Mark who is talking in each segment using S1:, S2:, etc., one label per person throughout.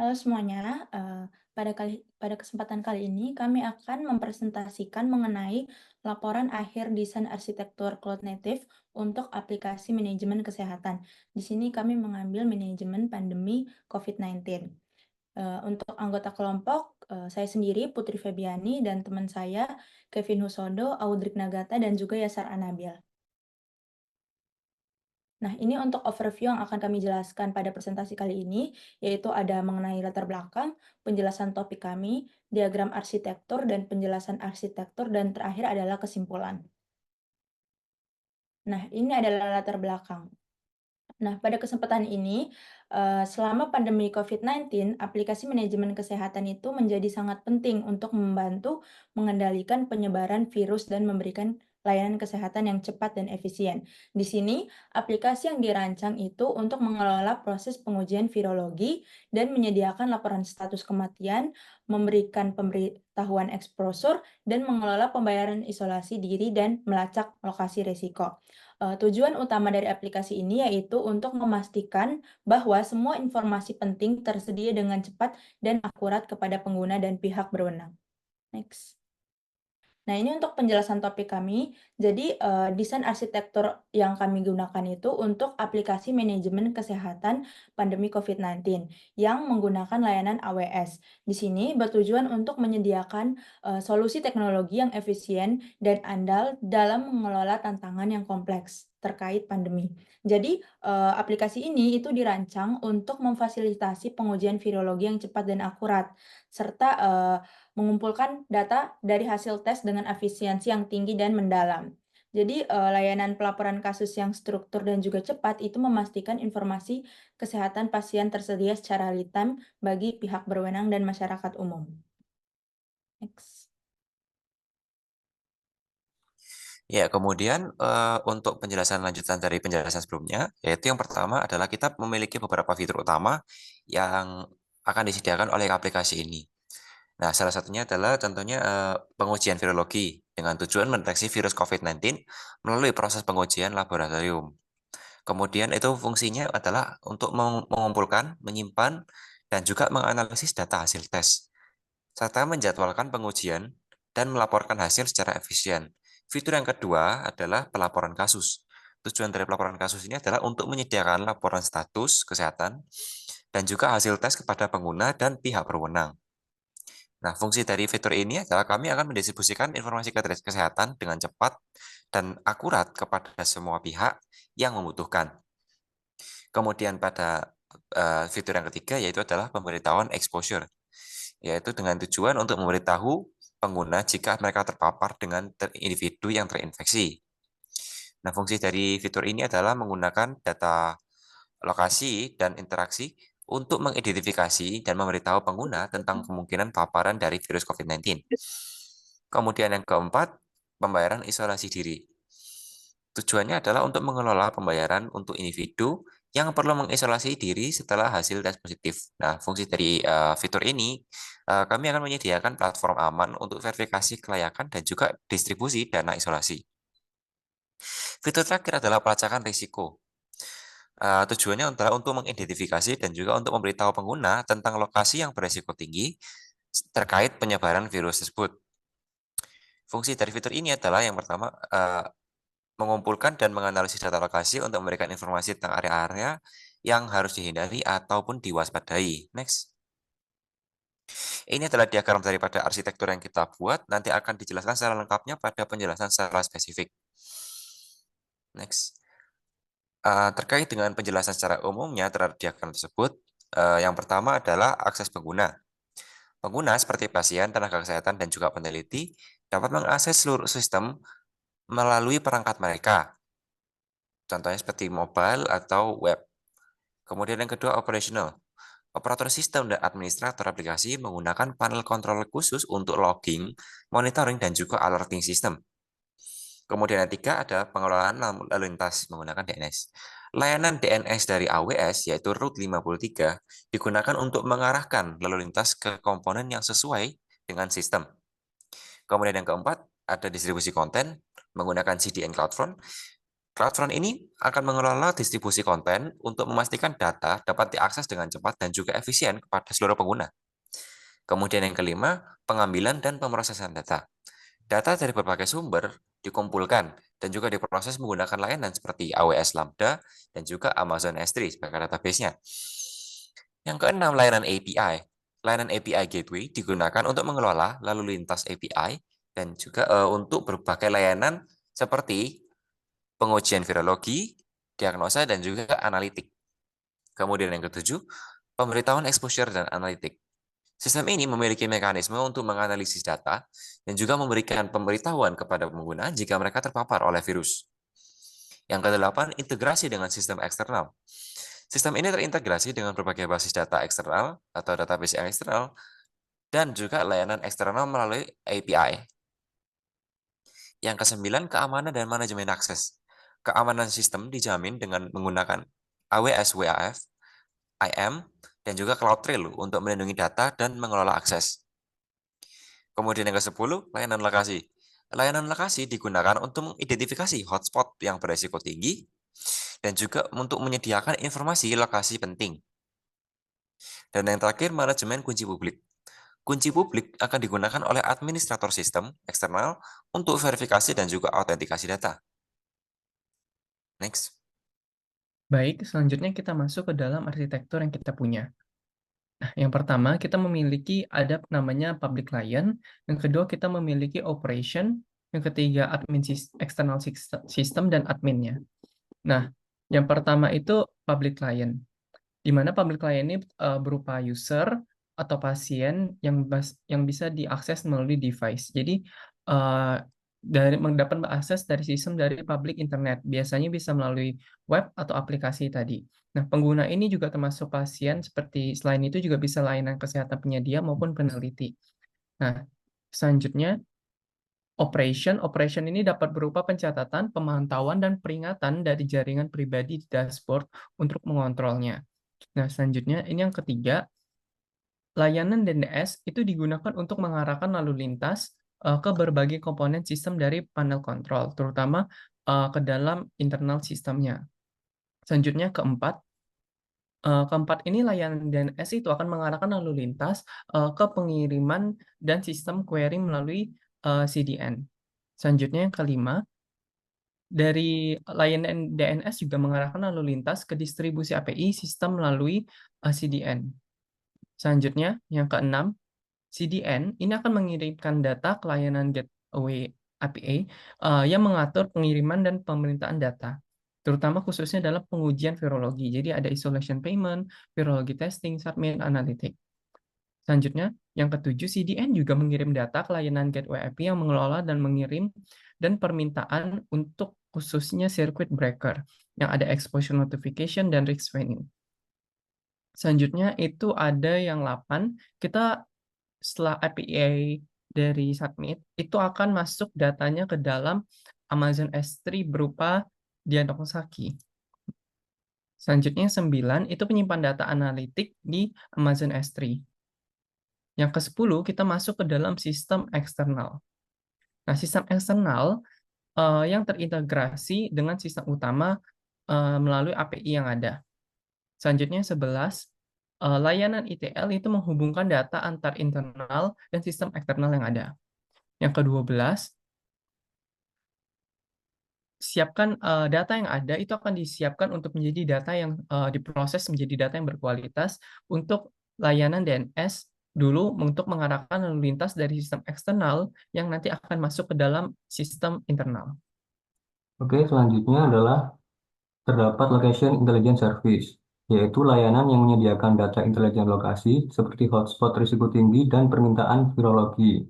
S1: Halo semuanya, pada kesempatan kali ini kami akan mempresentasikan mengenai laporan akhir desain arsitektur cloud native untuk aplikasi manajemen kesehatan. Di sini kami mengambil manajemen pandemi COVID-19. Untuk anggota kelompok, saya sendiri Putri Febiani dan teman saya Kevin Husodo, Audrik Nagata, dan juga Yasar Anabil. Nah, ini untuk overview yang akan kami jelaskan pada presentasi kali ini, yaitu ada mengenai latar belakang, penjelasan topik kami, diagram arsitektur, dan penjelasan arsitektur, dan terakhir adalah kesimpulan. Nah, ini adalah latar belakang. Nah, pada kesempatan ini, selama pandemi COVID-19, aplikasi manajemen kesehatan itu menjadi sangat penting untuk membantu mengendalikan penyebaran virus dan memberikan layanan kesehatan yang cepat dan efisien. Di sini, aplikasi yang dirancang itu untuk mengelola proses pengujian virologi dan menyediakan laporan status kematian, memberikan pemberitahuan eksposur, dan mengelola pembayaran isolasi diri dan melacak lokasi risiko. Tujuan utama dari aplikasi ini yaitu untuk memastikan bahwa semua informasi penting tersedia dengan cepat dan akurat kepada pengguna dan pihak berwenang. Next. Nah, ini untuk penjelasan topik kami. Jadi, desain arsitektur yang kami gunakan itu untuk aplikasi manajemen kesehatan pandemi COVID-19 yang menggunakan layanan AWS. Di sini bertujuan untuk menyediakan solusi teknologi yang efisien dan andal dalam mengelola tantangan yang kompleks terkait pandemi. Jadi, aplikasi ini itu dirancang untuk memfasilitasi pengujian virologi yang cepat dan akurat, serta mengumpulkan data dari hasil tes dengan efisiensi yang tinggi dan mendalam. Jadi, layanan pelaporan kasus yang struktur dan juga cepat itu memastikan informasi kesehatan pasien tersedia secara real time bagi pihak berwenang dan masyarakat umum. Next.
S2: Ya, kemudian untuk penjelasan lanjutan dari penjelasan sebelumnya, yaitu yang pertama adalah kita memiliki beberapa fitur utama yang akan disediakan oleh aplikasi ini. Nah, salah satunya adalah contohnya pengujian virologi dengan tujuan mendeteksi virus COVID-19 melalui proses pengujian laboratorium. Kemudian itu fungsinya adalah untuk mengumpulkan, menyimpan, dan juga menganalisis data hasil tes, serta menjadwalkan pengujian dan melaporkan hasil secara efisien. Fitur yang kedua adalah pelaporan kasus. Tujuan dari pelaporan kasus ini adalah untuk menyediakan laporan status kesehatan dan juga hasil tes kepada pengguna dan pihak berwenang. Nah, fungsi dari fitur ini adalah kami akan mendistribusikan informasi kesehatan dengan cepat dan akurat kepada semua pihak yang membutuhkan. Kemudian pada fitur yang ketiga yaitu adalah pemberitahuan exposure, yaitu dengan tujuan untuk memberitahu pengguna jika mereka terpapar dengan individu yang terinfeksi. Nah, fungsi dari fitur ini adalah menggunakan data lokasi dan interaksi untuk mengidentifikasi dan memberitahu pengguna tentang kemungkinan paparan dari virus COVID-19. Kemudian yang keempat, pembayaran isolasi diri. Tujuannya adalah untuk mengelola pembayaran untuk individu yang perlu mengisolasi diri setelah hasil tes positif. Nah, fungsi dari fitur ini, kami akan menyediakan platform aman untuk verifikasi kelayakan dan juga distribusi dana isolasi. Fitur terakhir adalah pelacakan risiko. Tujuannya adalah untuk mengidentifikasi dan juga untuk memberitahu pengguna tentang lokasi yang beresiko tinggi terkait penyebaran virus tersebut. Fungsi dari fitur ini adalah yang pertama, mengumpulkan dan menganalisis data lokasi untuk memberikan informasi tentang area-area yang harus dihindari ataupun diwaspadai. Next. Ini adalah diagram daripada arsitektur yang kita buat, nanti akan dijelaskan secara lengkapnya pada penjelasan secara spesifik. Next. Terkait dengan penjelasan secara umumnya terhadap diagram tersebut, yang pertama adalah akses pengguna. Pengguna seperti pasien, tenaga kesehatan, dan juga peneliti dapat mengakses seluruh sistem melalui perangkat mereka. Contohnya seperti mobile atau web. Kemudian yang kedua, operational. Operator sistem dan administrator aplikasi menggunakan panel kontrol khusus untuk logging, monitoring, dan juga alerting system. Kemudian yang ketiga ada pengelolaan lalu lintas menggunakan DNS. Layanan DNS dari AWS yaitu Route 53 digunakan untuk mengarahkan lalu lintas ke komponen yang sesuai dengan sistem. Kemudian yang keempat ada distribusi konten menggunakan CDN CloudFront. CloudFront ini akan mengelola distribusi konten untuk memastikan data dapat diakses dengan cepat dan juga efisien kepada seluruh pengguna. Kemudian yang kelima, pengambilan dan pemrosesan data. Data dari berbagai sumber dikumpulkan dan juga diproses menggunakan layanan seperti AWS Lambda dan juga Amazon S3 sebagai database-nya. Yang keenam, layanan API. Layanan API Gateway digunakan untuk mengelola lalu lintas API dan juga untuk berbagai layanan seperti pengujian virologi, diagnosa, dan juga analitik. Kemudian yang ketujuh, pemberitahuan exposure dan analitik. Sistem ini memiliki mekanisme untuk menganalisis data dan juga memberikan pemberitahuan kepada pengguna jika mereka terpapar oleh virus. Yang kedelapan, integrasi dengan sistem eksternal. Sistem ini terintegrasi dengan berbagai basis data eksternal atau database yang eksternal dan juga layanan eksternal melalui API. Yang kesembilan, keamanan dan manajemen akses. Keamanan sistem dijamin dengan menggunakan AWS WAF, IAM, dan juga CloudTrail untuk melindungi data dan mengelola akses. Kemudian yang ke-10, layanan lokasi. Layanan lokasi digunakan untuk mengidentifikasi hotspot yang beresiko tinggi dan juga untuk menyediakan informasi lokasi penting. Dan yang terakhir, manajemen kunci publik. Kunci publik akan digunakan oleh administrator sistem eksternal untuk verifikasi dan juga autentikasi data. Next.
S3: Baik, selanjutnya kita masuk ke dalam arsitektur yang kita punya. Nah, yang pertama kita memiliki ada namanya public client, yang kedua kita memiliki operation, yang ketiga external system dan adminnya. Nah, yang pertama itu public client, di mana public client ini berupa user atau pasien yang bisa diakses melalui device. Jadi eh, dari mendapat akses dari sistem dari public internet, biasanya bisa melalui web atau aplikasi tadi. Nah, pengguna ini juga termasuk pasien, seperti selain itu juga bisa layanan kesehatan penyedia maupun peneliti. Nah, selanjutnya operation ini dapat berupa pencatatan, pemantauan, dan peringatan dari jaringan pribadi di dashboard untuk mengontrolnya. Nah, selanjutnya ini yang ketiga, layanan DNS itu digunakan untuk mengarahkan lalu lintas ke berbagai komponen sistem dari panel kontrol, terutama ke dalam internal sistemnya. Selanjutnya keempat ini layanan DNS itu akan mengarahkan lalu lintas ke pengiriman dan sistem query melalui CDN. Selanjutnya yang kelima, dari layanan DNS juga mengarahkan lalu lintas ke distribusi API sistem melalui CDN. Selanjutnya, yang keenam, CDN ini akan mengirimkan data ke layanan gateway API yang mengatur pengiriman dan pemerintahan data, terutama khususnya dalam pengujian virologi. Jadi ada isolation payment, virologi testing, submit, analytic. Selanjutnya, yang ketujuh, CDN juga mengirim data ke layanan gateway API yang mengelola dan mengirim dan permintaan untuk khususnya circuit breaker yang ada exposure notification dan risk training. Selanjutnya itu ada yang 8, kita setelah API dari submit, itu akan masuk datanya ke dalam Amazon S3 berupa diagnosaki. Selanjutnya 9, itu penyimpan data analitik di Amazon S3. Yang ke-10, kita masuk ke dalam sistem eksternal. Nah, sistem eksternal yang terintegrasi dengan sistem utama melalui API yang ada. Selanjutnya 11, layanan ETL itu menghubungkan data antar internal dan sistem eksternal yang ada. Yang ke-12, siapkan data yang ada itu akan disiapkan untuk menjadi data yang diproses menjadi data yang berkualitas untuk layanan DNS dulu untuk mengarahkan lalu lintas dari sistem eksternal yang nanti akan masuk ke dalam sistem internal.
S4: Oke, selanjutnya adalah terdapat Location Intelligence Service, yaitu layanan yang menyediakan data intelijen lokasi seperti hotspot risiko tinggi dan permintaan virologi.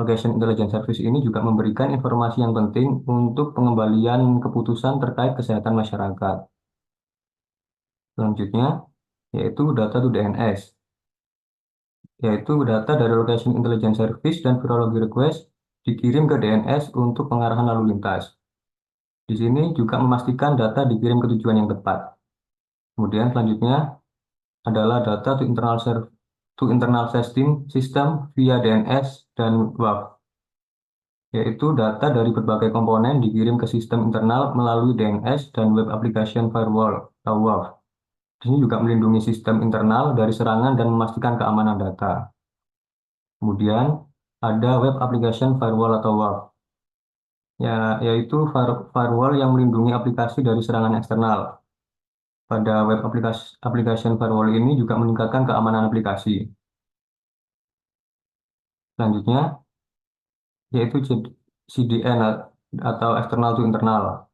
S4: Location Intelligence Service ini juga memberikan informasi yang penting untuk pengembalian keputusan terkait kesehatan masyarakat. Selanjutnya, yaitu data to DNS, yaitu data dari Location Intelligence Service dan virologi request dikirim ke DNS untuk pengarahan lalu lintas. Di sini juga memastikan data dikirim ke tujuan yang tepat. Kemudian selanjutnya adalah data to internal system via DNS dan WAF. yaitu data dari berbagai komponen dikirim ke sistem internal melalui DNS dan Web Application Firewall atau WAF. Di sini juga melindungi sistem internal dari serangan dan memastikan keamanan data. Kemudian ada Web Application Firewall atau WAF, yaitu firewall yang melindungi aplikasi dari serangan eksternal. Pada Web Application Firewall ini juga meningkatkan keamanan aplikasi. Selanjutnya, yaitu CDN atau External to Internal.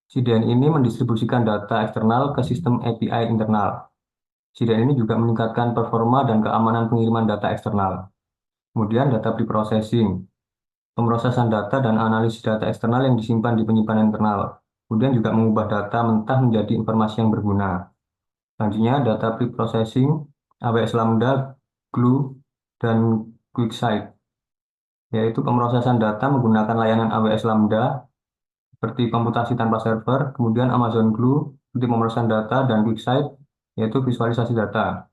S4: CDN ini mendistribusikan data eksternal ke sistem API internal. CDN ini juga meningkatkan performa dan keamanan pengiriman data eksternal. Kemudian data preprocessing, pemrosesan data dan analisis data eksternal yang disimpan di penyimpanan internal. Kemudian juga mengubah data mentah menjadi informasi yang berguna. Selanjutnya, data preprocessing, AWS Lambda, Glue, dan QuickSight, yaitu pemrosesan data menggunakan layanan AWS Lambda seperti komputasi tanpa server, kemudian Amazon Glue seperti pemrosesan data, dan QuickSight yaitu visualisasi data.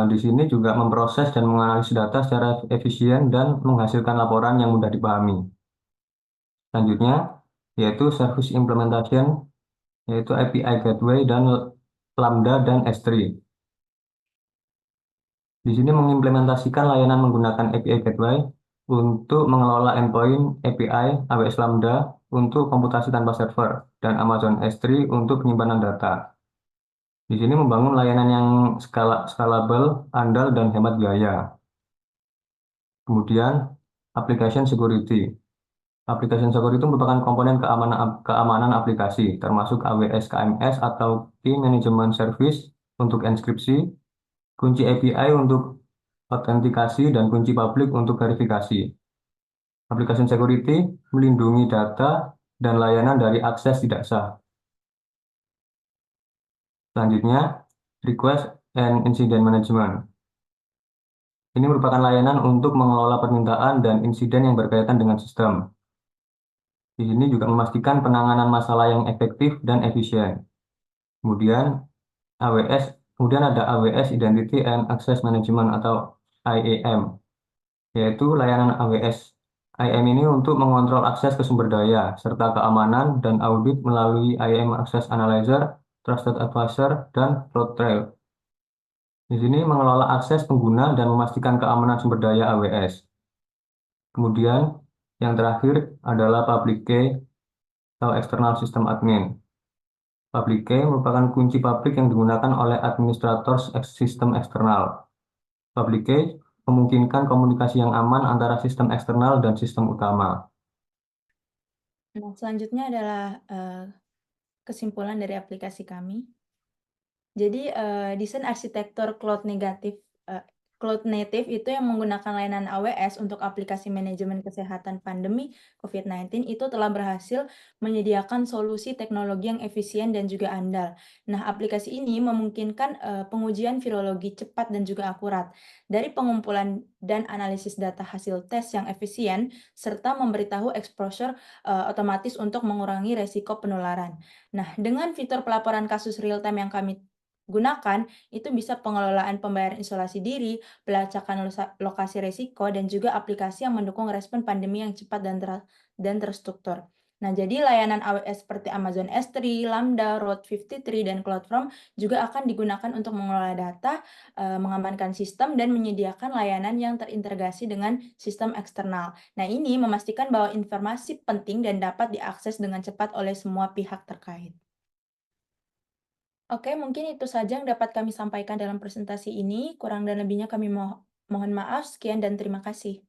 S4: Di sini juga memproses dan menganalisis data secara efisien dan menghasilkan laporan yang mudah dipahami. Selanjutnya, yaitu Service Implementation, yaitu API Gateway dan Lambda dan S3. Di sini mengimplementasikan layanan menggunakan API Gateway untuk mengelola endpoint API AWS Lambda untuk komputasi tanpa server dan Amazon S3 untuk penyimpanan data. Di sini membangun layanan yang scalable, andal, dan hemat biaya. Kemudian, Application Security. Application Security itu merupakan komponen keamanan aplikasi, termasuk AWS KMS atau Key Management Service untuk enkripsi, kunci API untuk autentikasi, dan kunci publik untuk verifikasi. Application Security melindungi data dan layanan dari akses tidak sah. Selanjutnya, Request and Incident Management. Ini merupakan layanan untuk mengelola permintaan dan insiden yang berkaitan dengan sistem. Di sini juga memastikan penanganan masalah yang efektif dan efisien. Kemudian kemudian ada AWS Identity and Access Management atau IAM, yaitu layanan AWS. IAM ini untuk mengontrol akses ke sumber daya, serta keamanan dan audit melalui IAM Access Analyzer, Trusted Advisor, dan CloudTrail. Di sini mengelola akses pengguna dan memastikan keamanan sumber daya AWS. Kemudian yang terakhir adalah Public Key atau External System Admin. Public Key merupakan kunci publik yang digunakan oleh administrator sistem eksternal. Public Key memungkinkan komunikasi yang aman antara sistem eksternal dan sistem utama.
S1: Nah, selanjutnya adalah kesimpulan dari aplikasi kami. Jadi, desain arsitektur cloud native itu yang menggunakan layanan AWS untuk aplikasi manajemen kesehatan pandemi COVID-19 itu telah berhasil menyediakan solusi teknologi yang efisien dan juga andal. Nah, aplikasi ini memungkinkan pengujian virologi cepat dan juga akurat dari pengumpulan dan analisis data hasil tes yang efisien serta memberitahu exposure otomatis untuk mengurangi resiko penularan. Nah, dengan fitur pelaporan kasus real time yang kami gunakan, itu bisa pengelolaan pembayaran isolasi diri, pelacakan lokasi risiko, dan juga aplikasi yang mendukung respon pandemi yang cepat dan terstruktur. Nah, jadi layanan AWS seperti Amazon S3, Lambda, Route 53, dan CloudFront juga akan digunakan untuk mengelola data, mengamankan sistem, dan menyediakan layanan yang terintegrasi dengan sistem eksternal. Nah, ini memastikan bahwa informasi penting dan dapat diakses dengan cepat oleh semua pihak terkait. Oke, mungkin itu saja yang dapat kami sampaikan dalam presentasi ini. Kurang dan lebihnya kami mohon maaf. Sekian dan terima kasih.